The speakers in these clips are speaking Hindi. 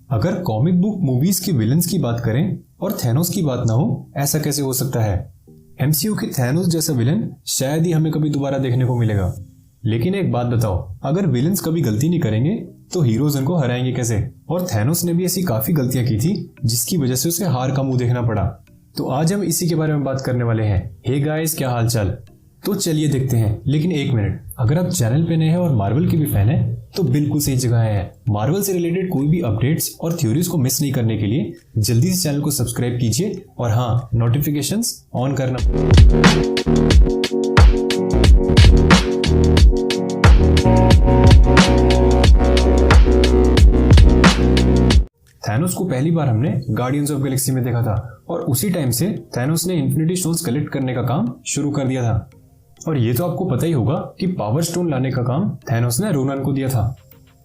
अगर कॉमिक बुक मूवीज के विलन्स की बात करें और थैनोस की बात ना हो, ऐसा कैसे हो सकता है। एमसीयू के थैनोस जैसा विलन शायद ही हमें कभी दोबारा देखने को मिलेगा। लेकिन एक बात बताओ, अगर विलन्स कभी गलती नहीं करेंगे तो हीरोज उनको हराएंगे कैसे। और थैनोस ने भी ऐसी काफी गलतियां की थी जिसकी वजह से उसे हार का मुंह देखना पड़ा। तो आज हम इसी के बारे में बात करने वाले हैं। हे गाइस, क्या हाल चाल। तो चलिए देखते हैं। लेकिन एक मिनट, अगर आप चैनल पे नए हैं और मार्वल के भी फैन हैं तो बिल्कुल सही जगह है। मार्वल से रिलेटेड कोई भी अपडेट्स और थ्योरीज को मिस नहीं करने के लिए जल्दी से चैनल को सब्सक्राइब कीजिए और हाँ, नोटिफिकेशंस ऑन करना। थैनोस को पहली बार हमने गार्डियंस ऑफ गैलेक्सी में देखा था और उसी टाइम से थैनोस ने इन्फिनिटी स्टोन्स कलेक्ट करने का काम शुरू कर दिया था। और ये तो आपको पता ही होगा कि पावर स्टोन लाने का काम थैनोस ने रोनन को दिया था।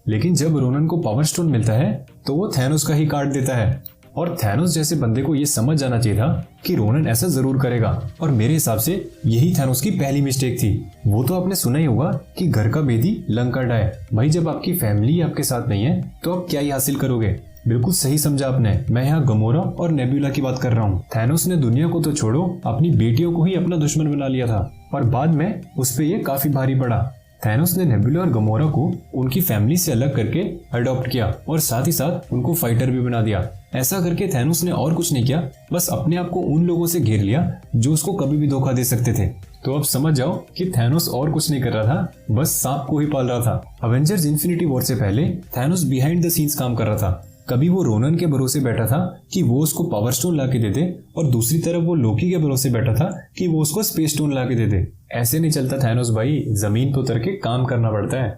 लेकिन जब रोनन को पावर स्टोन मिलता है तो वो थैनोस का ही काट देता है। और थैनोस जैसे बंदे को ये समझ जाना चाहिए था कि रोनन ऐसा जरूर करेगा। और मेरे हिसाब से यही थैनोस की पहली मिस्टेक थी। वो तो आपने सुना ही होगा कि घर का बेदी लंका ढाए। भाई, जब आपकी फैमिली आपके साथ नहीं है तो आप क्या ही हासिल करोगे। बिल्कुल सही समझा आपने। मैं यहाँ गमोरा और नेब्यूला की बात कर रहा हूँ। थैनोस ने दुनिया को तो छोड़ो, अपनी बेटियों को ही अपना दुश्मन बना लिया था और बाद में उस पे ये काफी भारी पड़ा। थैनोस ने नेब्यूला और गमोरा को उनकी फैमिली से अलग करके अडॉप्ट किया और साथ ही साथ उनको फाइटर भी बना दिया। ऐसा करके थैनोस ने और कुछ नहीं किया, बस अपने आप को उन लोगों से घेर लिया जो उसको कभी भी धोखा दे सकते थे। तो अब समझ जाओ कि थैनोस और कुछ नहीं कर रहा था, बस सांप को ही पाल रहा था। अवेंजर्स इन्फिनिटी वॉर से पहले थैनोस बिहाइंड द सीन्स काम कर रहा था। कभी वो रोनन के भरोसे बैठा था कि वो उसको पावर स्टोन ला के दे दे और दूसरी तरफ वो लोकी के भरोसे बैठा था कि वो उसको स्पेस स्टोन ला के दे दे। ऐसे नहीं चलता थैनोस भाई, जमीन पे उतर के काम करना पड़ता है।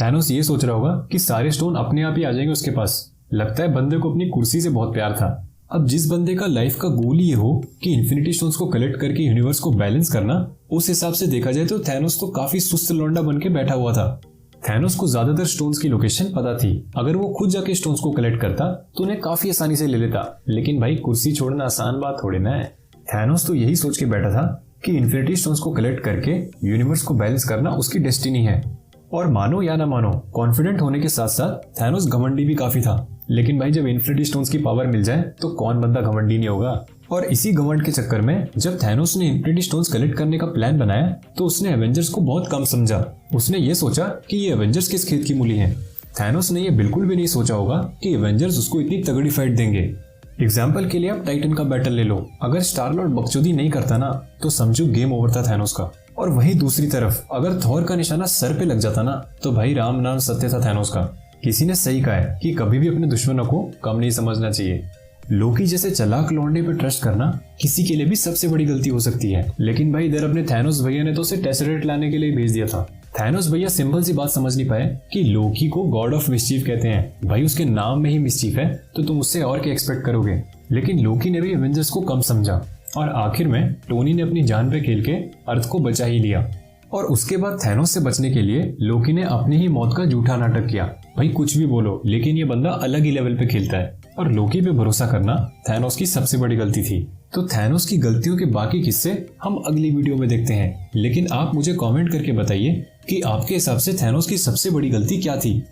थैनोस ये सोच रहा होगा कि सारे स्टोन अपने आप ही आ जाएंगे उसके पास। लगता है बंदे को अपनी कुर्सी से बहुत प्यार था। अब जिस बंदे का लाइफ का गोल ये हो कि इन्फिनिटी स्टोन्स को कलेक्ट करके यूनिवर्स को बैलेंस करना, उस हिसाब से देखा जाए तो थैनोस तो काफी सुस्त लौंडा बन के बैठा हुआ था। थैनोस को ज्यादातर स्टोन्स की लोकेशन पता थी। अगर वो खुद जाके स्टोन्स को कलेक्ट करता तो उन्हें काफी आसानी से ले लेता। लेकिन भाई, कुर्सी छोड़ना आसान बात थोड़ी ना है। थैनोस तो यही सोच के बैठा था कि इन्फिनिटी स्टोन्स को कलेक्ट करके यूनिवर्स को बैलेंस करना उसकी डेस्टिनी है। और मानो या ना मानो, कॉन्फिडेंट होने के साथ साथ थैनोस घमंडी भी काफी था। लेकिन भाई, जब इन्फिनिटी स्टोन्स की पावर मिल जाए तो कौन बंदा घमंडी नहीं होगा। और इसी घमंड के चक्कर में जब थैनोस ने इन्फिनिटी स्टोन्स कलेक्ट करने का प्लान बनाया तो उसने एवेंजर्स को बहुत कम समझा। उसने ये सोचा कि ये एवेंजर्स किस खेत की मूली हैं। थैनोस ने ये बिल्कुल भी नहीं सोचा होगा कि एवेंजर्स उसको इतनी तगड़ी फाइट देंगे। एग्जाम्पल के लिए आप टाइटन का बैटल ले लो। अगर स्टार लॉर्ड बकचोदी नहीं करता ना तो समझो गेम ओवर था थैनोस का। और वहीं दूसरी तरफ अगर थॉर का निशाना सर पे लग जाता ना तो भाई राम नाम सत्य था थैनोस का। किसी ने सही कहा है कि कभी भी अपने दुश्मनों को कम नहीं समझना चाहिए। लोकी जैसे चलाक लौंडे पे ट्रस्ट करना किसी के लिए भी सबसे बड़ी गलती हो सकती है। लेकिन भाई, इधर अपने थैनोस भैया ने तो उसे टेसरेट लाने के लिए भेज दिया था। थैनोस भैया सिंपल सी बात समझ नहीं पाए कि लोकी को गॉड ऑफ मिस्चीफ कहते हैं। भाई, उसके नाम में ही मिस्चीफ है तो तुम उससे और क्या एक्सपेक्ट करोगे। लेकिन लोकी ने भी एवेंजर्स को कम समझा और आखिर में टोनी ने अपनी जान पे खेल के अर्थ को बचा ही लिया। और उसके बाद थैनोस से बचने के लिए लोकी ने अपनी ही मौत का झूठा नाटक किया। भाई, कुछ भी बोलो, लेकिन ये बंदा अलग ही लेवल पे खेलता है। और लोकी पे भरोसा करना थैनोस की सबसे बड़ी गलती थी। तो थैनोस की गलतियों के बाकी किस्से हम अगली वीडियो में देखते हैं। लेकिन आप मुझे कमेंट करके बताइए कि आपके हिसाब से थैनोस की सबसे बड़ी गलती क्या थी।